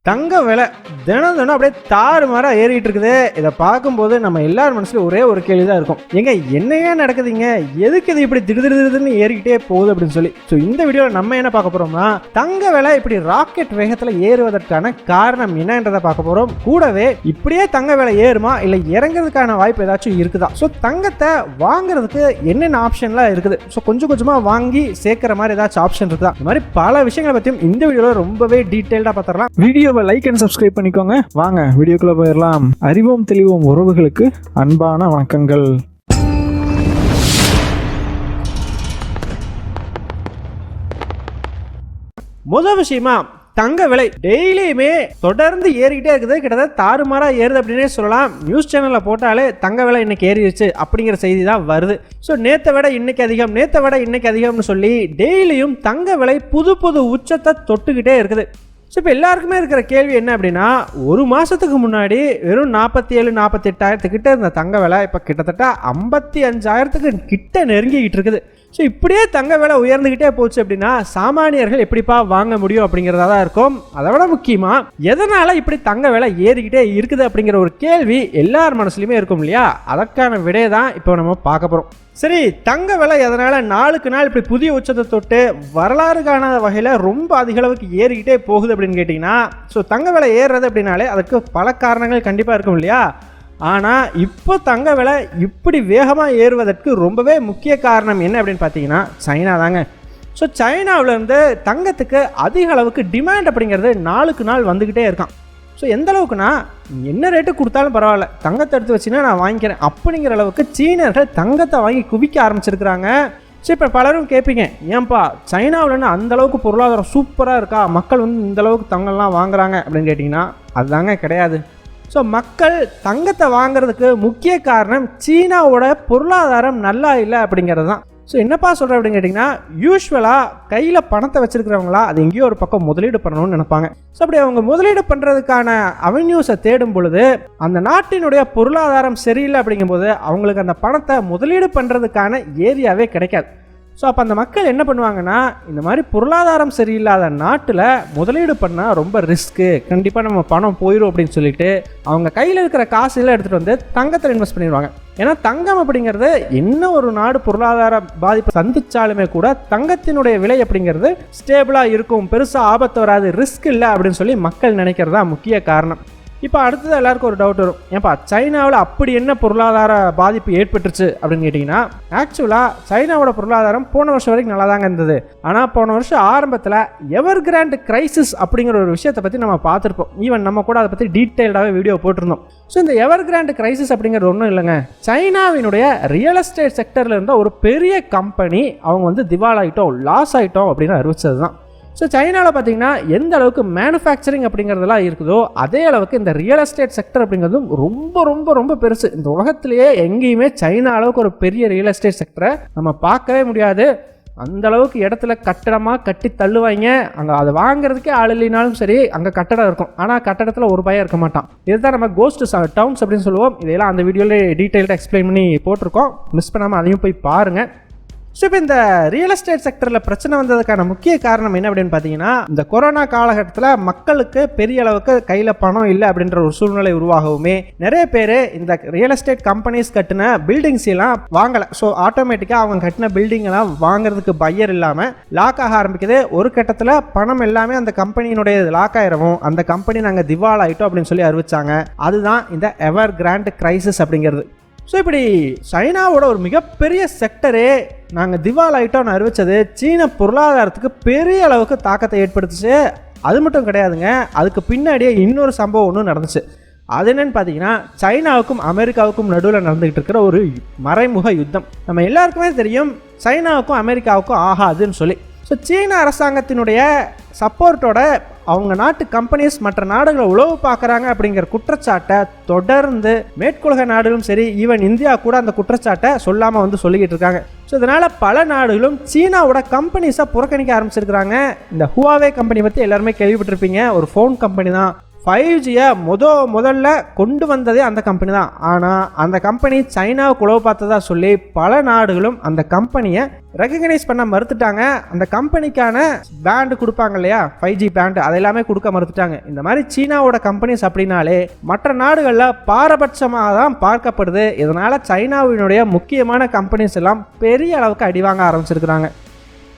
தங்க விலை தினம் தினம் அப்படியே தாறுமாறாக ஏறிட்டு இருக்குது. இதை பார்க்கும்போது நம்ம எல்லார் மனசுலையும் ஒரே ஒரு கேள்வி தான் இருக்கும், எங்க என்னையே நடக்குதுங்க, எதுக்கு இது இப்படி திடுதிடுன்னு ஏறிக்கிட்டே போகுது அப்படின்னு சொல்லி. ஸோ இந்த வீடியோவில் நம்ம என்ன பார்க்க போறோம்னா, தங்க விலை இப்படி ராக்கெட் வேகத்தில் ஏறுவதற்கான காரணம் என்னன்றதை பார்க்க போறோம். கூடவே இப்படியே தங்க விலை ஏறுமா இல்லை இறங்குறதுக்கான வாய்ப்பு ஏதாச்சும் இருக்குதா, ஸோ தங்கத்தை வாங்குறதுக்கு என்னென்ன ஆப்ஷன்லாம் இருக்குது, ஸோ கொஞ்சம் கொஞ்சமாக வாங்கி சேர்க்கிற மாதிரி ஏதாச்சும் ஆப்ஷன் இருக்குதா, இந்த மாதிரி பல விஷயங்களை பற்றியும் இந்த வீடியோவில் ரொம்பவே டீட்டெயில்டாக பார்த்துடலாம். வீடியோவை லைக் அண்ட் சப்ஸ்கிரைப் பண்ணிக்கோங்க. வாங்க வீடியோக்குள்ள போயிடலாம். அறிவோம் தெளிவோம் உறவுகளுக்கு அன்பான வணக்கங்கள். முதல் விஷயமா, தங்க விலை டெய்லியுமே தொடர்ந்து ஏறிக்கிட்டே இருக்குது. கிட்டத்தட்ட தாறுமாறா ஏறுது அப்படின்னே சொல்லலாம். நியூஸ் சேனலில் போட்டாலே தங்க விலை இன்னைக்கு ஏறிடுச்சு அப்படிங்கிற செய்தி தான் வருது. ஸோ நேற்றை விட இன்னைக்கு அதிகம், நேற்றை விட இன்னைக்கு அதிகம்னு சொல்லி டெய்லியும் தங்க விலை புது புது உச்சத்தை தொட்டுக்கிட்டே இருக்குது. ஸோ இப்போ எல்லாருக்குமே இருக்கிற கேள்வி என்ன அப்படின்னா, ஒரு மாதத்துக்கு முன்னாடி வெறும் 47-48 கிட்ட இருந்த தங்க விலை இப்போ கிட்டத்தட்ட 55,000 கிட்ட நெருங்கிக்கிட்டு இருக்குது. ஸோ இப்படியே தங்க விலை உயர்ந்துக்கிட்டே போச்சு அப்படின்னா சாமானியர்கள் எப்படிப்பா வாங்க முடியும் அப்படிங்கிறதா தான் இருக்கும். அதை விட முக்கியமாக எதனால் இப்படி தங்க விலை ஏறிக்கிட்டே இருக்குது அப்படிங்கிற ஒரு கேள்வி எல்லார் மனசுலையுமே இருக்கும் இல்லையா, அதற்கான விடையை தான் இப்போ நம்ம பார்க்க போகிறோம். சரி, தங்க விலை எதனால் நாளுக்கு நாள் இப்படி புதிய உச்சத்தை தொட்டு வரலாறு காணாத வகையில் ரொம்ப அதிக அளவுக்கு ஏறிக்கிட்டே போகுது அப்படின்னு கேட்டிங்கன்னா, ஸோ தங்க விலை ஏறுறது அப்படின்னாலே அதுக்கு பல காரணங்கள் கண்டிப்பாக இருக்கும் இல்லையா. ஆனால் இப்போ தங்க விலை இப்படி வேகமாக ஏறுவதற்கு ரொம்பவே முக்கிய காரணம் என்ன அப்படின்னு பார்த்தீங்கன்னா சைனா தாங்க. ஸோ சைனாவிலேருந்து தங்கத்துக்கு அதிக அளவுக்கு டிமாண்ட் அப்படிங்கிறது நாளுக்கு நாள் வந்துக்கிட்டே இருக்கான். ஸோ எந்த அளவுக்குனா, என்ன ரேட்டு கொடுத்தாலும் பரவாயில்ல, தங்கத்தை எடுத்து வச்சுன்னா நான் வாங்கிக்கிறேன் அப்படிங்கிற அளவுக்கு சீனர்கள் தங்கத்தை வாங்கி குவிக்க ஆரம்பிச்சிருக்கிறாங்க. ஸோ இப்போ பலரும் கேட்பீங்க, ஏன்பா சைனாவில்னு அந்தளவுக்கு பொருளாதாரம் சூப்பராக இருக்கா, மக்கள் இந்த அளவுக்கு தங்கம்லாம் வாங்குறாங்க அப்படின்னு கேட்டிங்கன்னா அதுதாங்க கிடையாது. ஸோ மக்கள் தங்கத்தை வாங்குறதுக்கு முக்கிய காரணம் சீனாவோட பொருளாதாரம் நல்லா இல்லை அப்படிங்கிறது தான். ஸோ என்னப்பா சொல்கிறேன் அப்படின்னு கேட்டிங்கன்னா, யூஸ்வலாக கையில் பணத்தை வச்சுருக்கிறவங்களா அது எங்கேயோ ஒரு பக்கம் முதலீடு பண்ணணும்னு நினைப்பாங்க. ஸோ அப்படி அவங்க முதலீடு பண்ணுறதுக்கான அவென்யூஸை தேடும் பொழுது அந்த நாட்டினுடைய பொருளாதாரம் சரியில்லை அப்படிங்கும்போது அவங்களுக்கு அந்த பணத்தை முதலீடு பண்ணுறதுக்கான ஏரியாவே கிடைக்காது. ஸோ அப்போ அந்த மக்கள் என்ன பண்ணுவாங்கன்னா, இந்த மாதிரி பொருளாதாரம் சரியில்லாத நாட்டில் முதலீடு பண்ணால் ரொம்ப ரிஸ்க்கு, கண்டிப்பாக நம்ம பணம் போயிடும் அப்படின்னு சொல்லிட்டு அவங்க கையில் இருக்கிற காசெல்லாம் எடுத்துகிட்டு வந்து தங்கத்தில் இன்வெஸ்ட் பண்ணிடுவாங்க. ஏன்னா தங்கம் அப்படிங்கிறது என்ன ஒரு நாடு பொருளாதார பாதிப்பு சந்திச்சாலுமே கூட தங்கத்தினுடைய விலை அப்படிங்கிறது ஸ்டேபிளாக இருக்கும், பெருசாக ஆபத்து வராது, ரிஸ்க் இல்லை அப்படின்னு சொல்லி மக்கள் நினைக்கிறதா முக்கிய காரணம். இப்போ அடுத்தது எல்லாருக்கும் ஒரு டவுட் வரும், ஏன்பா சைனாவில் அப்படி என்ன பொருளாதார பாதிப்பு ஏற்பட்டுருச்சு அப்படின்னு கேட்டிங்கன்னா, ஆக்சுவலாக சைனாவோட பொருளாதாரம் போன வருஷம் வரைக்கும் நல்லா தாங்க இருந்தது. ஆனால் போன வருஷம் ஆரம்பத்தில் எவர் கிராண்ட் கிரைசிஸ் அப்படிங்கிற ஒரு விஷயத்தை பற்றி நம்ம பார்த்துருப்போம். ஈவன் நம்ம கூட அதை பற்றி டீட்டெயில்டாகவே வீடியோ போட்டிருந்தோம். ஸோ இந்த எவர் கிராண்ட் கிரைசிஸ் அப்படிங்கிறது ஒன்றும் இல்லைங்க, சைனாவினுடைய ரியல் எஸ்டேட் செக்டரில் இருந்த ஒரு பெரிய கம்பெனி அவங்க திவாலாயிட்டோம், லாஸ் ஆகிட்டோம் அப்படின்னு அறிவிச்சது தான். ஸோ சைனாவில் பார்த்தீங்கன்னா எந்த அளவுக்கு மேனுஃபேக்சரிங் அப்படிங்கிறதெல்லாம் இருக்குதோ அதே அளவுக்கு இந்த ரியல் எஸ்டேட் செக்டர் அப்படிங்கிறதும் ரொம்ப ரொம்ப ரொம்ப பெருசு. இந்த உலகத்திலேயே எங்கேயுமே சைனா அளவுக்கு ஒரு பெரிய ரியல் எஸ்டேட் செக்டரை நம்ம பார்க்கவே முடியாது. அந்த அளவுக்கு இடத்துல கட்டடமாக கட்டி தள்ளுவாங்க. அங்கே அதை வாங்குறதுக்கே ஆள் இல்லைனாலும் சரி, அங்கே கட்டடம் இருக்கும், ஆனால் கட்டடத்தில் ஒரு பையன் இருக்க மாட்டான். இதுதான் நம்ம கோஸ்ட் டவுன்ஸ் அப்படின்னு சொல்லுவோம். இதெல்லாம் அந்த வீடியோவில் டீட்டெயில்டாக எக்ஸ்பிளைன் பண்ணி போட்டிருக்கோம், மிஸ் பண்ணாமல் அதையும் போய் பாருங்கள். ஸோ இப்போ இந்த ரியல் எஸ்டேட் செக்டரில் பிரச்சனை வந்ததுக்கான முக்கிய காரணம் என்ன அப்படின்னு பார்த்தீங்கன்னா, இந்த கொரோனா காலகட்டத்தில் மக்களுக்கு பெரிய அளவுக்கு கையில் பணம் இல்லை அப்படின்ற ஒரு சூழ்நிலை உருவாகவுமே நிறைய பேர் இந்த ரியல் எஸ்டேட் கம்பெனிஸ் கட்டின பில்டிங்ஸ் எல்லாம் வாங்கலை. ஸோ ஆட்டோமேட்டிக்காக அவங்க கட்டின பில்டிங் எல்லாம் வாங்குறதுக்கு பையர் இல்லாமல் லாக் ஆக ஆரம்பிக்குது. ஒரு கட்டத்தில் பணம் எல்லாமே அந்த கம்பெனியினுடைய லாக் ஆயிரவும் அந்த கம்பெனி நாங்கள் திவால் ஆகிட்டோம் அப்படின்னு சொல்லி அறிவிச்சாங்க. அதுதான் இந்த எவர் கிராண்ட் கிரைசிஸ் அப்படிங்கிறது. ஸோ இப்படி சைனாவோட ஒரு மிகப்பெரிய செக்டரே நாங்கள் திவால் ஆகிட்டோம்னு அறிவித்தது சீன பொருளாதாரத்துக்கு பெரிய அளவுக்கு தாக்கத்தை ஏற்படுத்துச்சு. அது மட்டும் கிடையாதுங்க, அதுக்கு பின்னாடியே இன்னொரு சம்பவம் ஒன்று நடந்துச்சு. அது என்னன்னு பார்த்தீங்கன்னா, சைனாவுக்கும் அமெரிக்காவுக்கும் நடுவில் நடந்துகிட்டு இருக்கிற ஒரு மறைமுக யுத்தம். நம்ம எல்லாருக்குமே தெரியும் சைனாவுக்கும் அமெரிக்காவுக்கும் ஆகாதுன்னு சொல்லி. ஸோ சீன அரசாங்கத்தினுடைய சப்போர்ட்டோட அவங்க நாட்டு கம்பெனிஸ் மற்ற நாடுகளை உளவு பார்க்குறாங்க அப்படிங்கிற குற்றச்சாட்டை தொடர்ந்து மேற்குலக நாடுகளும் சரி, ஈவன் இந்தியா கூட அந்த குற்றச்சாட்டை சொல்லாமல் சொல்லிக்கிட்டு இருக்காங்க. ஸோ இதனால் பல நாடுகளும் சீனாவோட கம்பெனிஸை புறக்கணிக்க ஆரம்பிச்சிருக்கிறாங்க. இந்த ஹுவாவே கம்பெனி பற்றி எல்லாருமே கேள்விப்பட்டிருப்பீங்க. ஒரு ஃபோன் கம்பெனி தான். 5Gயை முதல்ல கொண்டு வந்ததே அந்த கம்பெனி தான். ஆனால் அந்த கம்பெனி சைனாவை குழவு பார்த்ததா சொல்லி பல நாடுகளும் அந்த கம்பெனியை ரெகக்னைஸ் பண்ண மறுத்துட்டாங்க. அந்த கம்பெனிக்கான பேண்டு கொடுப்பாங்க இல்லையா, 5G பேண்டு, அதெல்லாமே கொடுக்க மறுத்துட்டாங்க. இந்த மாதிரி சீனாவோட கம்பெனிஸ் அப்படின்னாலே மற்ற நாடுகளில் பாரபட்சமாக தான் பார்க்கப்படுது. இதனால் சைனாவினுடைய முக்கியமான கம்பெனிஸ் எல்லாம் பெரிய அளவுக்கு அடிவாங்க ஆரம்பிச்சிருக்கிறாங்க.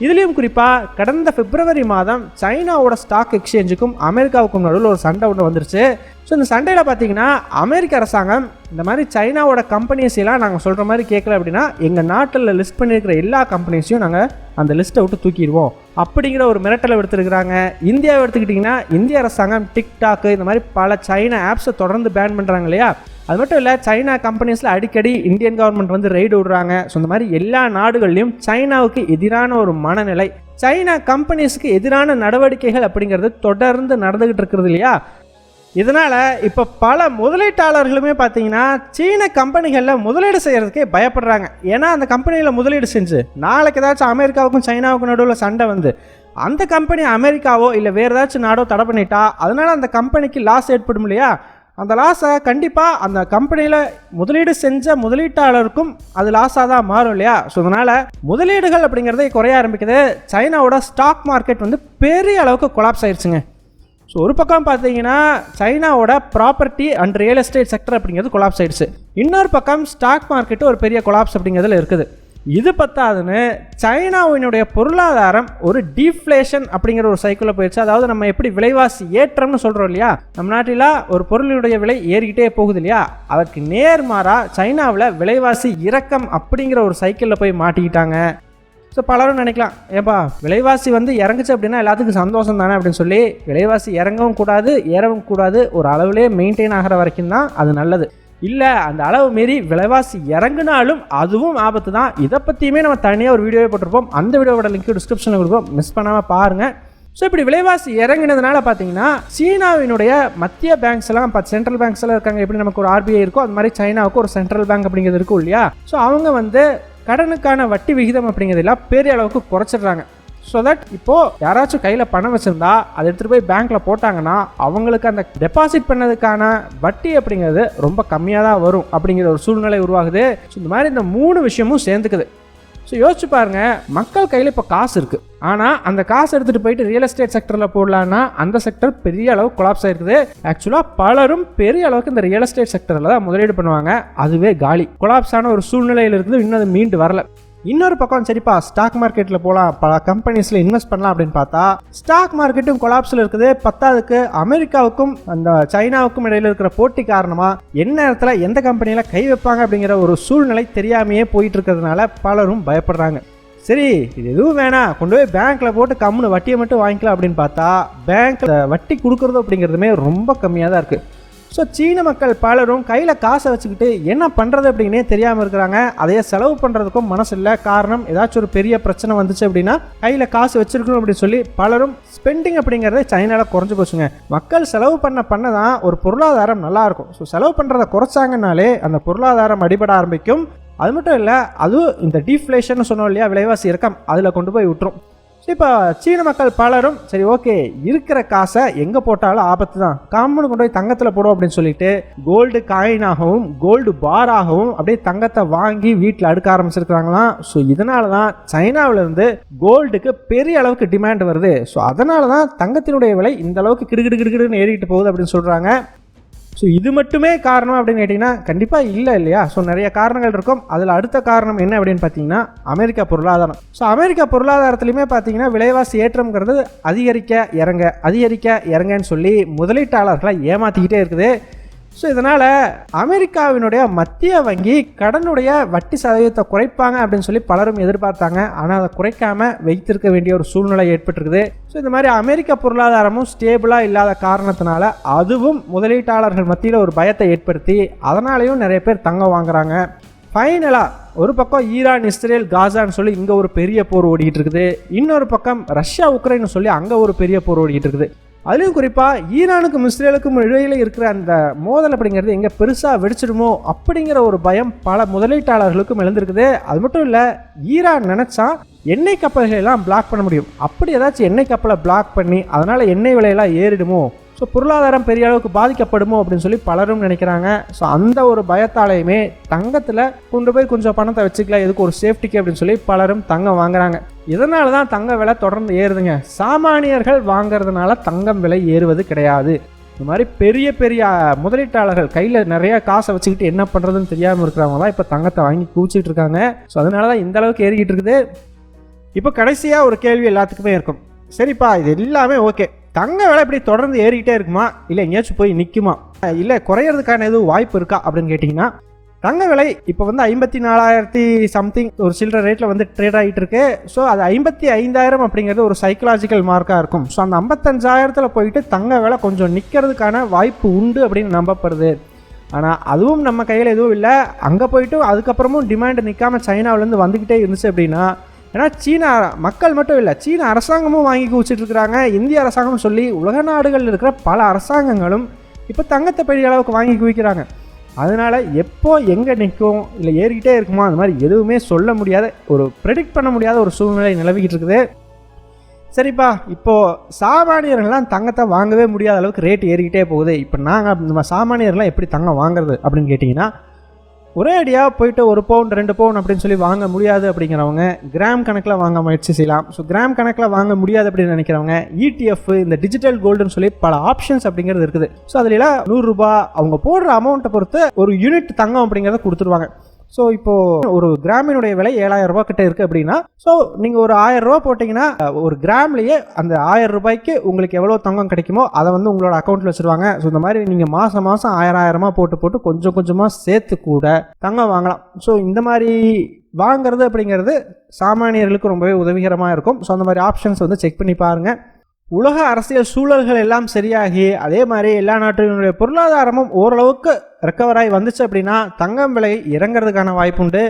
இதுலேயும் குறிப்பாக கடந்த பிப்ரவரி மாதம் சைனாவோட ஸ்டாக் எக்ஸ்சேஞ்சுக்கும் அமெரிக்காவுக்கும் நடுவில் ஒரு சண்டை ஒன்று வந்துருச்சு. ஸோ இந்த சண்டையில் பார்த்தீங்கன்னா அமெரிக்க அரசாங்கம் இந்த மாதிரி சைனாவோட கம்பெனிஸ் எல்லாம் நாங்கள் சொல்கிற மாதிரி கேட்கல அப்படின்னா எங்கள் நாட்டில் லிஸ்ட் பண்ணியிருக்கிற எல்லா கம்பெனிஸையும் நாங்கள் அந்த லிஸ்ட்டை விட்டு தூக்கிடுவோம் அப்படிங்கிற ஒரு மிரட்டலை எடுத்துருக்கிறாங்க. இந்தியாவை எடுத்துக்கிட்டிங்கன்னா இந்திய அரசாங்கம் டிக்டாக் இந்த மாதிரி பல சைனா ஆப்ஸை தொடர்ந்து பேன் பண்ணுறாங்க இல்லையா. அது மட்டும் இல்லை, சைனா கம்பெனிஸில் அடிக்கடி இந்தியன் கவர்மெண்ட் வந்து ரெய்டு விடுறாங்க. ஸோ இந்த மாதிரி எல்லா நாடுகள்லையும் சைனாவுக்கு எதிரான ஒரு மனநிலை, சைனா கம்பெனிஸுக்கு எதிரான நடவடிக்கைகள் அப்படிங்கிறது தொடர்ந்து நடந்துக்கிட்டு இருக்கிறது இல்லையா. இதனால் இப்போ பல முதலீட்டாளர்களுமே பார்த்தீங்கன்னா சீன கம்பெனிகளில் முதலீடு செய்கிறதுக்கே பயப்படுறாங்க. ஏன்னா அந்த கம்பெனியில் முதலீடு செஞ்சு நாளைக்கு ஏதாச்சும் அமெரிக்காவுக்கும் சைனாவுக்கும் நடுவில் சண்டை வந்து அந்த கம்பெனி அமெரிக்காவோ இல்லை வேறு ஏதாச்சும் நாடோ தடை பண்ணிட்டா அதனால் அந்த கம்பெனிக்கு லாஸ் ஏற்படும் இல்லையா. அந்த லாஸை கண்டிப்பாக அந்த கம்பெனியில் முதலீடு செஞ்ச முதலீட்டாளருக்கும் அது லாஸாக தான் மாறும் இல்லையா. ஸோ அதனால் முதலீடுகள் அப்படிங்கிறதே குறைய ஆரம்பிக்குது. சைனாவோட ஸ்டாக் மார்க்கெட் வந்து பெரிய அளவுக்கு கொலாப்ஸ் ஆயிடுச்சுங்க. ஸோ ஒரு பக்கம் பார்த்தீங்கன்னா சைனாவோட property and real estate sector அப்படிங்கிறது கொலாப்ஸ் ஆயிடுச்சு. இன்னொரு பக்கம் ஸ்டாக் மார்க்கெட்டு ஒரு பெரிய கொலாப்ஸ் அப்படிங்கிறதுல இருக்குது. இது பத்தாதுன்னு சைனாவினுடைய பொருளாதாரம் ஒரு டீஃப்ளேஷன் அப்படிங்கிற ஒரு சைக்கிளில் போயிடுச்சு. அதாவது நம்ம எப்படி விலைவாசி ஏற்றம்னு சொல்கிறோம் இல்லையா, நம்ம நாட்டில் ஒரு பொருளினுடைய விலை ஏறிக்கிட்டே போகுது இல்லையா, அதற்கு நேர்மாறாக சைனாவில் விலைவாசி இறக்கம் அப்படிங்கிற ஒரு சைக்கிளில் போய் மாட்டிக்கிட்டாங்க. ஸோ பலரும் நினைக்கலாம், ஏப்பா விலைவாசி வந்து இறங்குச்சு அப்படின்னா எல்லாத்துக்கும் சந்தோஷம் தானே அப்படின்னு சொல்லி, விலைவாசி இறங்கவும் கூடாது ஏறவும் கூடாது, ஒரு அளவுலேயே மெயின்டைன் ஆகிற வரைக்கும் தான் அது நல்லது. இல்லை அந்த அளவு மீறி விலைவாசி இறங்குனாலும் அதுவும் ஆபத்து தான். இதை பற்றியுமே நம்ம தனியாக ஒரு வீடியோவே போட்டிருப்போம். அந்த வீடியோவோட லிங்க் டிஸ்கிரிப்ஷனில் கொடுப்போம், மிஸ் பண்ணாமல் பாருங்கள். ஸோ இப்படி விலைவாசி இறங்கினதுனால பார்த்தீங்கன்னா சீனாவினுடைய மத்திய பேங்க்ஸ் எல்லாம் இப்போ சென்ட்ரல் பேங்க்ஸ் எல்லாம் இருக்காங்க. எப்படி நமக்கு ஒரு RBI இருக்கோ அது மாதிரி சைனாவுக்கு ஒரு சென்ட்ரல் பேங்க் அப்படிங்கிறது இருக்கும் இல்லையா. ஸோ அவங்க வந்து கடனுக்கான வட்டி விகிதம் அப்படிங்கிறதெல்லாம் பெரிய அளவுக்கு குறைச்சிடுறாங்க. ஸோ தட் இப்போது யாராச்சும் கையில் பணம் வச்சுருந்தா அதை எடுத்துகிட்டு போய் பேங்க்கில் போட்டாங்கன்னா அவங்களுக்கு அந்த டெபாசிட் பண்ணதுக்கான வட்டி அப்படிங்கிறது ரொம்ப கம்மியாக தான் வரும் அப்படிங்கிற ஒரு சூழ்நிலை உருவாகுது. ஸோ இந்த மாதிரி இந்த 3 விஷயமும் சேர்ந்துக்குது. ஸோ யோசிச்சு பாருங்கள், மக்கள் கையில் இப்போ காசு இருக்குது, ஆனால் அந்த காசு எடுத்துகிட்டு போயிட்டு ரியல் எஸ்டேட் செக்டரில் போடலான்னா அந்த செக்டர் பெரிய அளவு கொலாப்ஸ் ஆகிருக்குது. ஆக்சுவலாக பலரும் பெரிய அளவுக்கு இந்த ரியல் எஸ்டேட் செக்டரில் தான் முதலீடு பண்ணுவாங்க, அதுவே காலி கொலாப்ஸ் ஆன ஒரு சூழ்நிலையில் இருக்குது. இன்னும் அது மீண்டு வரல. இன்னொரு பக்கம் சரிப்பா ஸ்டாக் மார்க்கெட்டில் போகலாம், பல கம்பெனிஸில் இன்வெஸ்ட் பண்ணலாம் அப்படின்னு பார்த்தா ஸ்டாக் மார்க்கெட்டும் கொலாப்ஸில் இருக்குது. பத்தாவதுக்கு அமெரிக்காவுக்கும் அந்த சைனாவுக்கும் இடையில் இருக்கிற போட்டி காரணமாக என்ன நேரத்தில் எந்த கம்பெனியில் கை வைப்பாங்க அப்படிங்கிற ஒரு சூழ்நிலை தெரியாமையே போயிட்டு இருக்கிறதுனால பலரும் பயப்படுறாங்க. சரி இது எதுவும் வேணாம், கொண்டு போய் பேங்க்கில் போட்டு கம்முன்னு வட்டியை மட்டும் வாங்கிக்கலாம் அப்படின்னு பார்த்தா பேங்க்கில் வட்டி கொடுக்குறது அப்படிங்கிறதுமே ரொம்ப கம்மியாக தான் இருக்குது. ஸோ சீன மக்கள் பலரும் கையில் காசை வச்சுக்கிட்டு என்ன பண்ணுறது அப்படின்னே தெரியாமல் இருக்கிறாங்க. அதையே செலவு பண்ணுறதுக்கும் மனசு இல்லை. காரணம், ஏதாச்சும் ஒரு பெரிய பிரச்சனை வந்துச்சு அப்படின்னா கையில் காசு வச்சுருக்கணும் அப்படின்னு சொல்லி பலரும் ஸ்பெண்டிங் அப்படிங்கிறத சைனாவில் குறைஞ்சி போச்சுங்க. மக்கள் செலவு பண்ண தான் ஒரு பொருளாதாரம் நல்லாயிருக்கும். ஸோ செலவு பண்ணுறதை குறைச்சாங்கனாலே அந்த பொருளாதாரம் அடிபட ஆரம்பிக்கும். அது மட்டும் இல்லை, அதுவும் இந்த டீஃப்ளேஷன் சொன்னோம் இல்லையா, விலைவாசி இறக்கம், அதில் கொண்டு போய் விட்டுரும். இப்போ சீன மக்கள் பலரும் சரி ஓகே இருக்கிற காசை எங்கே போட்டாலும் ஆபத்து தான், காமனு கொண்டு போய் தங்கத்தில் போடும் அப்படின்னு சொல்லிட்டு கோல்டு காயினாகவும் கோல்டு பாராகவும் அப்படியே தங்கத்தை வாங்கி வீட்டில் அடுக்க ஆரம்பிச்சிருக்கிறாங்களாம். ஸோ இதனால தான் சைனாவிலேருந்து கோல்டுக்கு பெரிய அளவுக்கு டிமாண்ட் வருது. ஸோ அதனால தான் தங்கத்தினுடைய விலை இந்த அளவுக்கு கிடுகிடுன்னு ஏறிட்டு போகுது அப்படின்னு சொல்கிறாங்க. ஸோ இது மட்டுமே காரணம் அப்படின்னு கேட்டிங்கன்னா கண்டிப்பாக இல்லை இல்லையா. ஸோ நிறைய காரணங்கள் இருக்கும். அதில் அடுத்த காரணம் என்ன அப்படின்னு பார்த்தீங்கன்னா அமெரிக்கா பொருளாதாரம். ஸோ அமெரிக்கா பொருளாதாரத்துலையுமே பார்த்தீங்கன்னா விலைவாசி ஏற்றம்ங்கிறது அதிகரிக்க இறங்கன்னு சொல்லி முதலீட்டாளர்களை ஏமாற்றிக்கிட்டே இருக்குது. ஸோ இதனால் அமெரிக்காவினுடைய மத்திய வங்கி கடனுடைய வட்டி சதவீதத்தை குறைப்பாங்க அப்படின்னு சொல்லி பலரும் எதிர்பார்த்தாங்க. ஆனால் அதை குறைக்காமல் வைத்திருக்க வேண்டிய ஒரு சூழ்நிலை ஏற்பட்டிருக்குது. ஸோ இந்த மாதிரி அமெரிக்க பொருளாதாரமும் ஸ்டேபிளாக இல்லாத காரணத்தினால அதுவும் முதலீட்டாளர்கள் மத்தியில் ஒரு பயத்தை ஏற்படுத்தி அதனாலேயும் நிறைய பேர் தங்கம் வாங்குறாங்க. ஃபைனலாக ஒரு பக்கம் ஈரான் இஸ்ரேல் காசான்னு சொல்லி இங்கே ஒரு பெரிய போர் ஓடிக்கிட்டு இருக்குது. இன்னொரு பக்கம் ரஷ்யா உக்ரைன்னு சொல்லி அங்கே ஒரு பெரிய போர் ஓடிக்கிட்டு இருக்குது. அதுலேயும் குறிப்பாக ஈரானுக்கும் இஸ்ரேலுக்கும் இடையில் இருக்கிற அந்த மோதல் அப்படிங்கிறது எங்கே பெருசாக வெடிச்சிடுமோ அப்படிங்கிற ஒரு பயம் பல முதலீட்டாளர்களுக்கும் எழுந்திருக்குது. அது மட்டும் இல்லை, ஈரான் நினச்சா எண்ணெய் கப்பல்களெல்லாம் பிளாக் பண்ண முடியும். அப்படி ஏதாச்சும் எண்ணெய் கப்பலை பிளாக் பண்ணி அதனால் எண்ணெய் விலையெல்லாம் ஏறிடுமோ ஸோ பொருளாதாரம் பெரிய அளவுக்கு பாதிக்கப்படுமோ அப்படின்னு சொல்லி பலரும் நினைக்கிறாங்க. ஸோ அந்த ஒரு பயத்தாலையுமே தங்கத்தில் கொண்டு போய் கொஞ்சம் பணத்தை வச்சுக்கலாம், எதுக்கு ஒரு சேஃப்டிக்கு அப்படின்னு சொல்லி பலரும் தங்கம் வாங்குறாங்க. இதனால தான் தங்க விலை தொடர்ந்து ஏறுதுங்க. சாமானியர்கள் வாங்குறதுனால தங்கம் விலை ஏறுவது கிடையாது. இந்த மாதிரி பெரிய பெரிய முதலீட்டாளர்கள் கையில் நிறைய காசை வச்சுக்கிட்டு என்ன பண்ணுறதுன்னு தெரியாமல் இருக்கிறவங்க தான் இப்போ தங்கத்தை வாங்கி குவிச்சிட்டு இருக்காங்க. ஸோ அதனால தான் இந்த அளவுக்கு ஏறிக்கிட்டு இருக்குது. இப்போ கடைசியாக ஒரு கேள்வி எல்லாத்துக்குமே இருக்கும். சரிப்பா, இது எல்லாமே ஓகே, தங்க விலை இப்படி தொடர்ந்து ஏறிக்கிட்டே இருக்குமா, இல்லை எங்கேயாச்சும் போய் நிற்குமா, இல்லை குறையிறதுக்கான எதுவும் வாய்ப்பு இருக்கா அப்படின்னு கேட்டிங்கன்னா, தங்க விலை இப்போ வந்து 54,000 சம்திங் ஒரு சில்லற ரேட்டில் வந்து ட்ரேட் ஆகிட்டு இருக்கு. ஸோ அது 55,000 அப்படிங்கிறது ஒரு சைக்கலாஜிக்கல் மார்க்காக இருக்கும். ஸோ அந்த 55,000 போயிட்டு தங்க விலை கொஞ்சம் நிற்கிறதுக்கான வாய்ப்பு உண்டு அப்படின்னு நம்பப்படுது. ஆனால் அதுவும் நம்ம கையில் எதுவும் இல்லை. அங்கே போயிட்டு அதுக்கப்புறமும் டிமாண்ட் நிற்காமல் சைனாவிலேருந்து வந்துக்கிட்டே இருந்துச்சு அப்படின்னா, ஏன்னா சீனா மக்கள் மட்டும் இல்லை, சீன அரசாங்கமும் வாங்கி குவிச்சிட்டு இருக்கிறாங்க. இந்திய அரசாங்கம் சொல்லி உலக நாடுகளில் இருக்கிற பல அரசாங்கங்களும் இப்போ தங்கத்தை பெரிய அளவுக்கு வாங்கி குவிக்கிறாங்க. அதனால் எப்போ எங்கே நிற்கும், இல்லை ஏறிக்கிட்டே இருக்குமா, அந்த மாதிரி எதுவுமே சொல்ல முடியாத ஒரு ப்ரெடிக்ட் பண்ண முடியாத ஒரு சூழ்நிலை நிலவிக்கிட்டு இருக்குது. சரிப்பா, இப்போது சாமானியர்கள்லாம் தங்கத்தை வாங்கவே முடியாத அளவுக்கு ரேட் ஏறிக்கிட்டே போகுது. இப்போ நாங்கள் நம்ம சாமானியர்கள்லாம் எப்படி தங்கம் வாங்குறது அப்படின்னு கேட்டிங்கன்னா, ஒரே அடியாக போயிட்டு 1 பவுன் 2 பவுன் அப்படின்னு சொல்லி வாங்க முடியாது அப்படிங்கிறவங்க கிராம் கணக்கில் வாங்க முயற்சி செய்யலாம். ஸோ கிராம் கணக்கில் வாங்க முடியாது அப்படின்னு நினைக்கிறவங்க ETF, இந்த டிஜிட்டல் கோல்டுன்னு சொல்லி பல ஆப்ஷன்ஸ் அப்படிங்கிறது இருக்குது. ஸோ அதிலலாம் 100 ரூபாய் அவங்க போடுற அமௌண்ட்டை பொறுத்து ஒரு யூனிட் தங்கம் அப்படிங்கிறத கொடுத்துருவாங்க. ஸோ இப்போது ஒரு கிராமினுடைய விலை 7,000 ரூபா கிட்ட இருக்குது அப்படின்னா, ஸோ நீங்கள் ஒரு 1,000 ரூபா போட்டிங்கன்னா ஒரு கிராம்லேயே அந்த 1,000 ரூபாய்க்கு உங்களுக்கு எவ்வளோ தங்கம் கிடைக்குமோ அதை வந்து உங்களோட அக்கௌண்ட்டில் வச்சுருவாங்க. ஸோ இந்த மாதிரி நீங்கள் மாதம் 1000 போட்டு கொஞ்சம் கொஞ்சமாக சேர்த்து கூட தங்கம் வாங்கலாம். ஸோ இந்த மாதிரி வாங்கிறது அப்படிங்கிறது சாமானியர்களுக்கு ரொம்பவே உதவிகரமாக இருக்கும். ஸோ அந்த மாதிரி ஆப்ஷன்ஸ் வந்து செக் பண்ணி பாருங்கள். உலக அரசியல் சூழல்கள் எல்லாம் சரியாகி அதே மாதிரி எல்லா நாட்டினுடைய பொருளாதாரமும் ஓரளவுக்கு ரெக்கவர் ஆகி வந்துச்சு அப்படின்னா தங்கம் விலை இறங்கிறதுக்கான வாய்ப்புண்டு.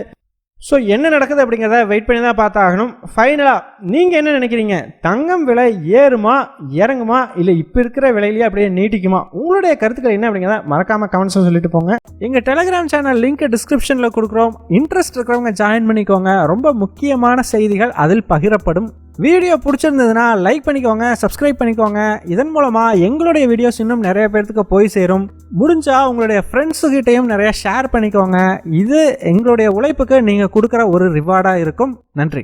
ஸோ என்ன நடக்குது அப்படிங்கிறத வெயிட் பண்ணி தான் பார்த்தாகணும். ஃபைனலாக நீங்கள் என்ன நினைக்கிறீங்க? தங்கம் விலை ஏறுமா, இறங்குமா, இல்லை இப்போ இருக்கிற விலையிலேயே அப்படியே நீட்டிக்குமா? உங்களுடைய கருத்துக்கள் என்ன அப்படிங்கிறத மறக்காமல் கமெண்ட்ஸை சொல்லிட்டு போங்க. எங்கள் டெலிகிராம் சேனல் லிங்க் டிஸ்கிரிப்ஷனில் கொடுக்குறோம். இன்ட்ரெஸ்ட் இருக்கிறவங்க ஜாயின் பண்ணிக்கோங்க. ரொம்ப முக்கியமான செய்திகள் அதில் பகிரப்படும். வீடியோ பிடிச்சிருந்ததுன்னா லைக் பண்ணிக்கோங்க, சப்ஸ்கிரைப் பண்ணிக்கோங்க. இதன் மூலமாக எங்களுடைய வீடியோஸ் இன்னும் நிறைய பேர்த்துக்கு போய் சேரும். முடிஞ்சால் உங்களுடைய ஃப்ரெண்ட்ஸுக்கிட்டையும் நிறைய ஷேர் பண்ணிக்கோங்க. இது எங்களுடைய உழைப்புக்கு நீங்கள் கொடுக்குற ஒரு ரிவார்டாக இருக்கும். நன்றி.